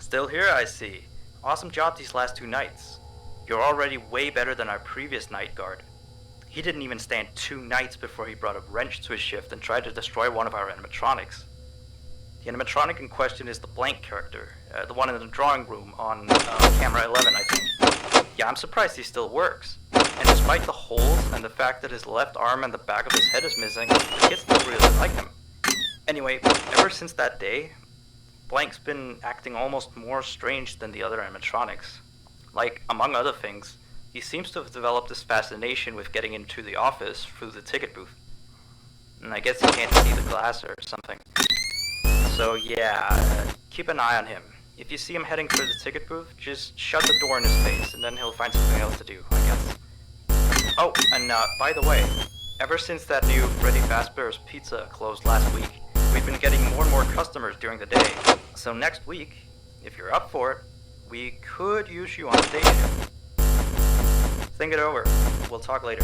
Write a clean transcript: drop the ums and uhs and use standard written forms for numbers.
Still here, I see. Awesome job these last 2 nights. You're already way better than our previous night guard. He didn't even stand 2 nights before he brought a wrench to his shift and tried to destroy one of our animatronics. The animatronic in question is the Blank character, the one in the drawing room on camera 11, I think. Yeah, I'm surprised he still works. And despite the holes and the fact that his left arm and the back of his head is missing, the kids still really like him. Anyway, ever since that day, Blank's been acting almost more strange than the other animatronics. Like, among other things, he seems to have developed this fascination with getting into the office through the ticket booth. And I guess he can't see the glass or something. So yeah, keep an eye on him. If you see him heading for the ticket booth, just shut the door in his face and then he'll find something else to do, I guess. Oh, and by the way, ever since that new Freddy Fazbear's Pizza closed last week, we've been getting more and more customers during the day. So next week, if you're up for it, we could use you on a day shift. Think it over. We'll talk later.